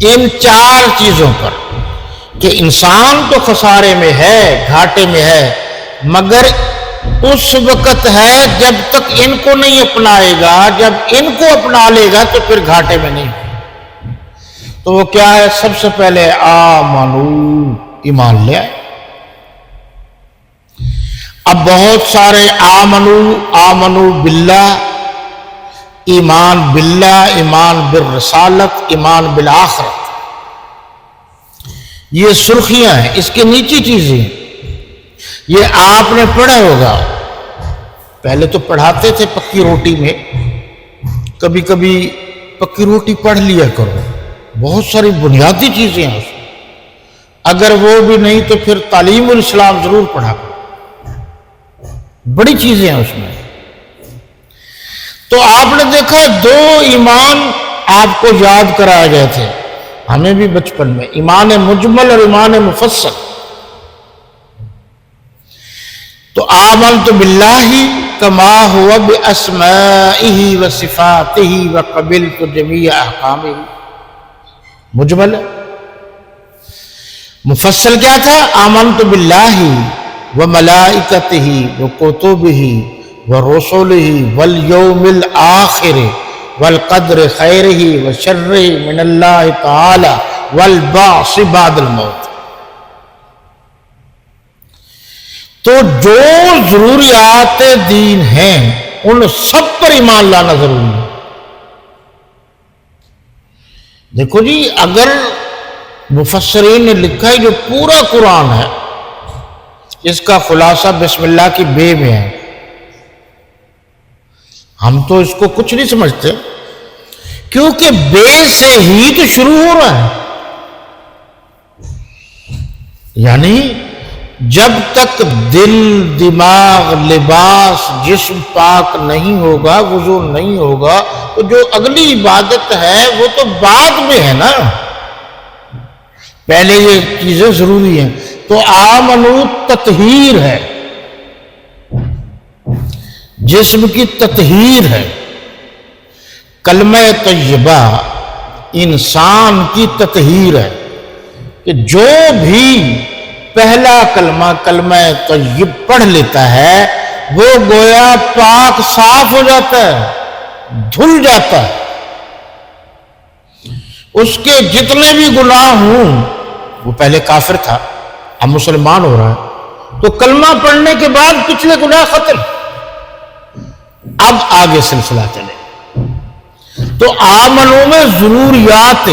ان چار چیزوں پر کہ انسان تو خسارے میں ہے، گھاٹے میں ہے، مگر اس وقت ہے جب تک ان کو نہیں اپنائے گا، جب ان کو اپنا لے گا تو پھر گھاٹے میں نہیں ہے۔ تو وہ کیا ہے؟ سب سے پہلے آمنو، ایمان لے آئے۔ اب بہت سارے آمنو باللہ، ایمان باللہ، ایمان بالرسالت، ایمان بالآخرت، یہ سرخیاں ہیں، اس کے نیچے چیزیں یہ آپ نے پڑھا ہوگا۔ پہلے تو پڑھاتے تھے پکی روٹی میں، کبھی کبھی پکی روٹی پڑھ لیا کرو، بہت ساری بنیادی چیزیں ہیں اس میں، اگر وہ بھی نہیں تو پھر تعلیم الاسلام ضرور پڑھا کرو، بڑی چیزیں ہیں اس میں۔ تو آپ نے دیکھا دو ایمان آپ کو یاد کرائے گئے تھے، ہمیں بھی بچپن میں، ایمان مجمل اور ایمان مفصل۔ تو آمنت باللہ کما ہوا باسمائہ وصفاتہ وقبلت جمیع احکامہ، مجمل۔ مفصل کیا تھا؟ آمنت باللہ وملائکتہ وکتبہ ورسلہ والیوم الآخر والقدر خیرہ وشرہ من اللہ تعالی والبعث بعد الموت۔ تو جو ضروریات دین ہیں ان سب پر ایمان لانا ضروری ہے۔ دیکھو جی، اگر مفسرین نے لکھا ہے جو پورا قرآن ہے، اس کا خلاصہ بسم اللہ کی بے میں ہے، ہم تو اس کو کچھ نہیں سمجھتے کیونکہ بے سے ہی تو شروع ہو رہا ہے۔ یعنی جب تک دل، دماغ، لباس، جسم پاک نہیں ہوگا، وضو نہیں ہوگا، تو جو اگلی عبادت ہے وہ تو بعد میں ہے نا، پہلے یہ چیزیں ضروری ہیں۔ تو آمنو تطہیر ہے، جسم کی تطہیر ہے، کلمہ طیبہ انسان کی تطہیر ہے، کہ جو بھی پہلا کلمہ طیب پڑھ لیتا ہے وہ گویا پاک صاف ہو جاتا ہے، دھل جاتا ہے، اس کے جتنے بھی گناہ ہوں، وہ پہلے کافر تھا اب مسلمان ہو رہا ہے، تو کلمہ پڑھنے کے بعد پچھلے گناہ ختم، اب آگے سلسلہ چلے۔ تو آمنوں میں ضروریات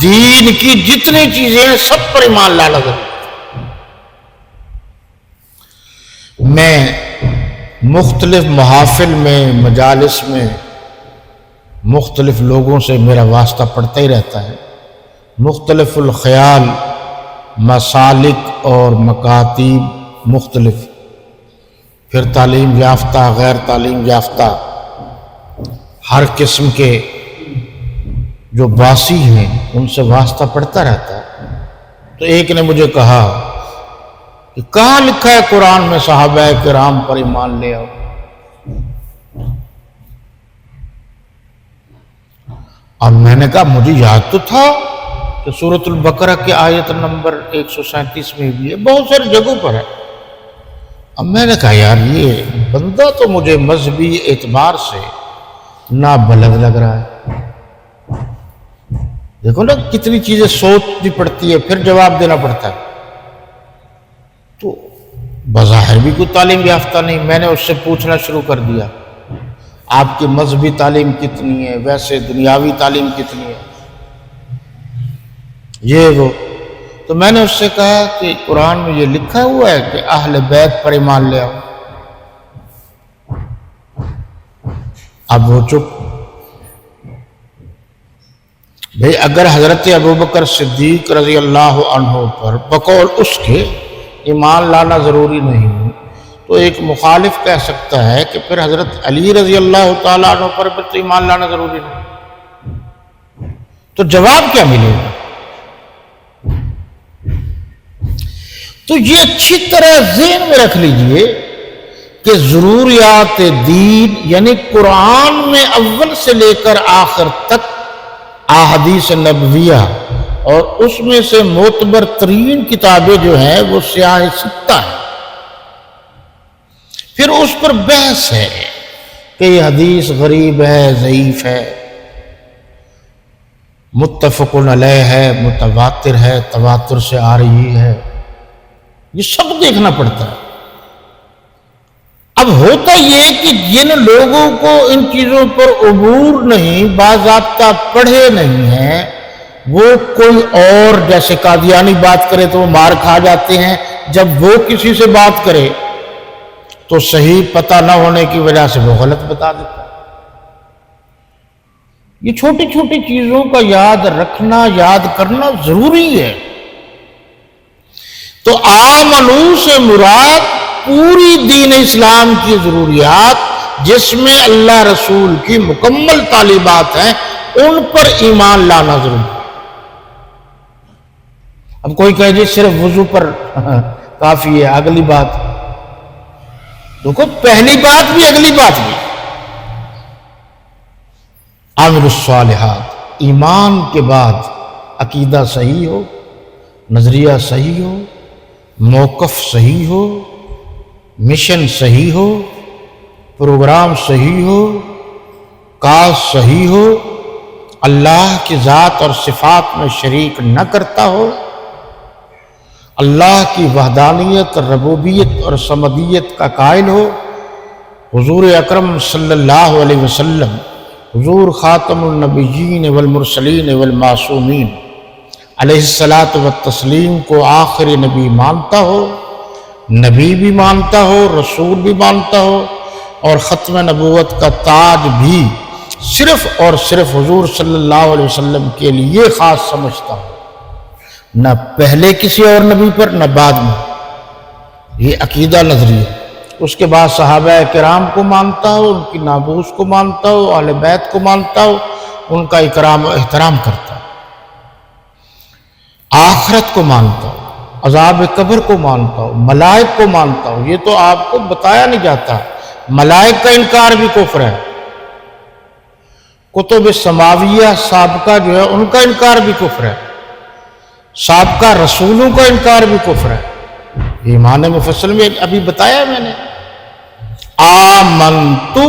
دین کی جتنی چیزیں ہیں سب پر ایمان لانا ضروری۔ میں مختلف محافل میں، مجالس میں مختلف لوگوں سے میرا واسطہ پڑتا ہی رہتا ہے، مختلف الخیال، مسالک اور مکاتیب مختلف، پھر تعلیم یافتہ، غیر تعلیم یافتہ، ہر قسم کے جو باسی ہیں ان سے واسطہ پڑتا رہتا ہے۔ تو ایک نے مجھے کہا کہ کہاں لکھا ہے قرآن میں صحابہ کرام پر ایمان لے آؤ؟ اب میں نے کہا مجھے یاد تو تھا کہ سورۃ البقرہ کی آیت نمبر 137 میں بھی ہے، بہت ساری جگہوں پر ہے۔ اب میں نے کہا یار یہ بندہ تو مجھے مذہبی اعتبار سے نابلد لگ رہا ہے۔ دیکھو نا کتنی چیزیں سوچنی پڑتی ہے، پھر جواب دینا پڑتا ہے۔ تو بظاہر بھی کوئی تعلیم یافتہ نہیں، میں نے اس سے پوچھنا شروع کر دیا آپ کی مذہبی تعلیم کتنی ہے، ویسے دنیاوی تعلیم کتنی ہے، یہ وہ۔ تو میں نے اس سے کہا کہ قرآن میں یہ لکھا ہوا ہے کہ اہل بیت پر ایمان لے آؤ۔ اب وہ چپ۔ بھئی اگر حضرت ابوبکر صدیق رضی اللہ عنہ پر بقول اس کے ایمان لانا ضروری نہیں، تو ایک مخالف کہہ سکتا ہے کہ پھر حضرت علی رضی اللہ تعالیٰ عنہ پر تو ایمان لانا ضروری نہیں، تو جواب کیا ملے گا؟ تو یہ اچھی طرح ذہن میں رکھ لیجئے کہ ضروریات دین یعنی قرآن میں اول سے لے کر آخر تک احادیث نبویہ اور اس میں سے معتبر ترین کتابیں جو ہیں وہ سیاہ ستہ ہیں۔ پھر اس پر بحث ہے کہ یہ حدیث غریب ہے، ضعیف ہے، متفق علیہ ہے، متواتر ہے، تواتر سے آ رہی ہے، یہ سب دیکھنا پڑتا ہے۔ اب ہوتا یہ کہ جن لوگوں کو ان چیزوں پر عبور نہیں، باضابطہ پڑھے نہیں ہیں، وہ کوئی اور جیسے قادیانی بات کرے تو وہ مار کھا جاتے ہیں، جب وہ کسی سے بات کرے تو صحیح پتہ نہ ہونے کی وجہ سے وہ غلط بتا دیتا ہے۔ یہ چھوٹی چھوٹی چیزوں کا یاد رکھنا، یاد کرنا ضروری ہے۔ تو آمنو سے مراد پوری دین اسلام کی ضروریات، جس میں اللہ رسول کی مکمل تعلیمات ہیں، ان پر ایمان لانا ضروری ہے۔ اب کوئی کہے جی صرف وضو پر کافی ہے، اگلی بات دیکھو، پہلی بات بھی اگلی بات بھی، عامل الصالحات، ایمان کے بعد عقیدہ صحیح ہو، نظریہ صحیح ہو، موقف صحیح ہو، مشن صحیح ہو، پروگرام صحیح ہو، کاز صحیح ہو، اللہ کی ذات اور صفات میں شریک نہ کرتا ہو، اللہ کی وحدانیت، ربوبیت اور صمدیت کا قائل ہو، حضور اکرم صلی اللہ علیہ وسلم حضور خاتم النبیین والمرسلین والمعصومین علیہ الصلاۃ والتسلیم کو آخری نبی مانتا ہو، نبی بھی مانتا ہو، رسول بھی مانتا ہو، اور ختم نبوت کا تاج بھی صرف اور صرف حضور صلی اللہ علیہ وسلم کے لیے خاص سمجھتا ہو، نہ پہلے کسی اور نبی پر نہ بعد میں۔ یہ عقیدہ نظری ہے۔ اس کے بعد صحابہ کرام کو مانتا ہو، ان کی ناموس کو مانتا ہو، اہل بیت کو مانتا ہو، ان کا اکرام و احترام کرتا ہو، آخرت کو مانتا ہو، عذاب قبر کو مانتا ہو، ملائک کو مانتا ہو۔ یہ تو آپ کو بتایا نہیں جاتا، ملائک کا انکار بھی کفر ہے، کتب سماویہ سابقہ جو ہے ان کا انکار بھی کفر ہے، سابقہ رسولوں کا انکار بھی کفر ہے۔ ایمان مفصل میں ابھی بتایا میں نے، آمنتو۔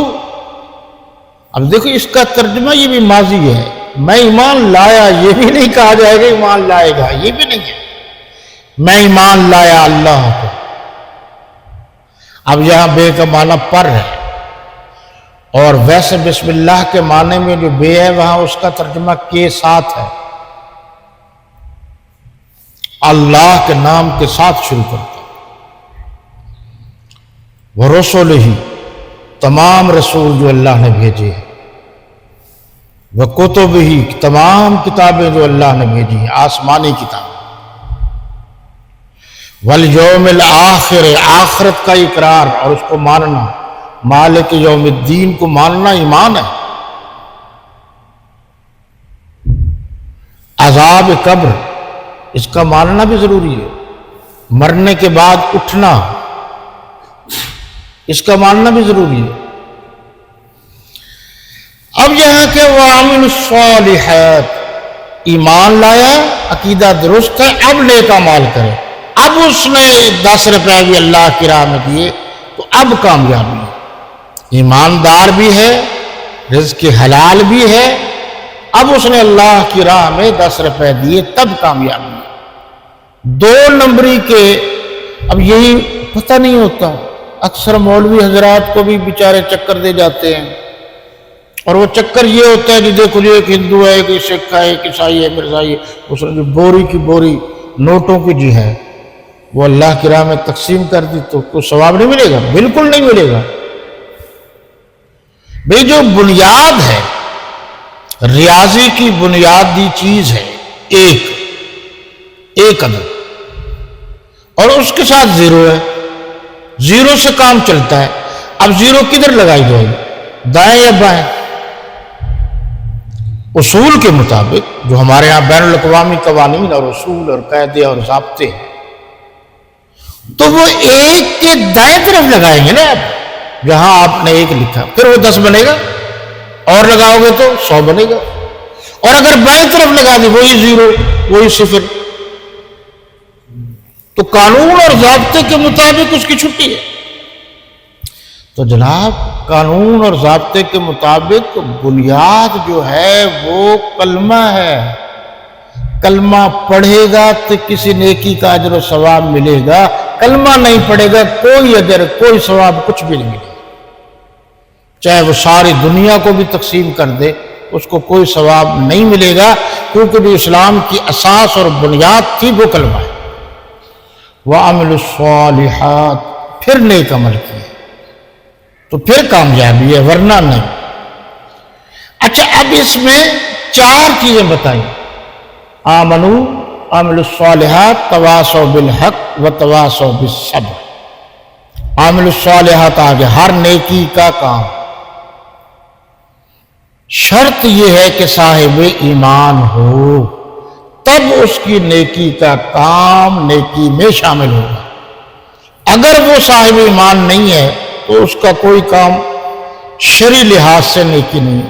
اب دیکھو اس کا ترجمہ یہ بھی ماضی ہے، میں ایمان لایا، یہ بھی نہیں کہا جائے گا ایمان لائے گا، یہ بھی نہیں ہے، میں ایمان لایا اللہ کو۔ اب یہاں بے کا معنی پر ہے، اور ویسے بسم اللہ کے معنی میں جو بے ہے وہاں اس کا ترجمہ کے ساتھ ہے، اللہ کے نام کے ساتھ شروع کرتا ہے۔ ورسولہ، تمام رسول جو اللہ نے بھیجے ہیں، وکتبہ، تمام کتابیں جو اللہ نے بھیجی ہیں، آسمانی کتاب، والیوم الآخر، آخرت کا اقرار اور اس کو ماننا، مالک یوم الدین کو ماننا ایمان ہے۔ عذاب قبر، اس کا ماننا بھی ضروری ہے، مرنے کے بعد اٹھنا، اس کا ماننا بھی ضروری ہے۔ اب یہاں کے وعامل الصالحات، ایمان لایا، عقیدہ درست ہے، اب نیک اعمال کرے، اب اس نے 10 روپے بھی اللہ کی راہ میں دیے تو اب کامیابی ہے، ایماندار بھی ہے، رزق حلال بھی ہے، اب اس نے اللہ کی راہ میں 10 روپے دیے تب کامیابی ہے۔ 2 نمبری کے اب یہی پتہ نہیں ہوتا، اکثر مولوی حضرات کو بھی بیچارے چکر دے جاتے ہیں، اور وہ چکر یہ ہوتا ہے کہ دیکھو یہ ایک ہندو ہے، ایک سکھ ہے، ایک عیسائی ہے، مرزائی ہے، اس نے جو بوری کی بوری نوٹوں کی جی ہے وہ اللہ کی راہ میں تقسیم کر دی تو کوئی ثواب نہیں ملے گا، بالکل نہیں ملے گا۔ بھئی جو بنیاد ہے، ریاضی کی بنیادی چیز ہے ایک عدد، اور اس کے ساتھ زیرو ہے، زیرو سے کام چلتا ہے۔ اب زیرو کدھر لگائی جائے گی، دائیں یا بائیں؟ اصول کے مطابق جو ہمارے ہاں بین الاقوامی قوانین اور اصول اور قاعدے اور ضابطے ہیں، تو وہ ایک کے دائیں طرف لگائیں گے نا آپ، جہاں آپ نے 1 لکھا پھر وہ 10 بنے گا، اور لگاؤ گے تو 100 بنے گا، اور اگر بائیں طرف لگا دی وہی 0 وہی 0، تو قانون اور ضابطے کے مطابق اس کی چھٹی ہے۔ تو جناب قانون اور ضابطے کے مطابق بنیاد جو ہے وہ کلمہ ہے۔ کلمہ پڑھے گا تو کسی نیکی کا اجر و ثواب ملے گا، کلمہ نہیں پڑھے گا کوئی اجر کوئی ثواب کچھ بھی نہیں ملے گا، چاہے وہ ساری دنیا کو بھی تقسیم کر دے اس کو کوئی ثواب نہیں ملے گا، کیونکہ جو اسلام کی اساس اور بنیاد تھی وہ کلمہ ہے۔ وَعَمِلُوا الصَّالِحَاتِ، پھر نیک عمل کیے تو پھر کامیابی ہے، ورنہ نہیں۔ اچھا اب اس میں 4 چیزیں بتائیں، آمنو، عملوا الصالحات، تواصوا بالحق وتواصوا بالصبر۔ عملوا الصالحات آگے ہر نیکی کا کام، شرط یہ ہے کہ صاحب ایمان ہو، تب اس کی نیکی کا کام نیکی میں شامل ہوگا۔ اگر وہ صاحب ایمان نہیں ہے تو اس کا کوئی کام شرعی لحاظ سے نیکی نہیں ہے۔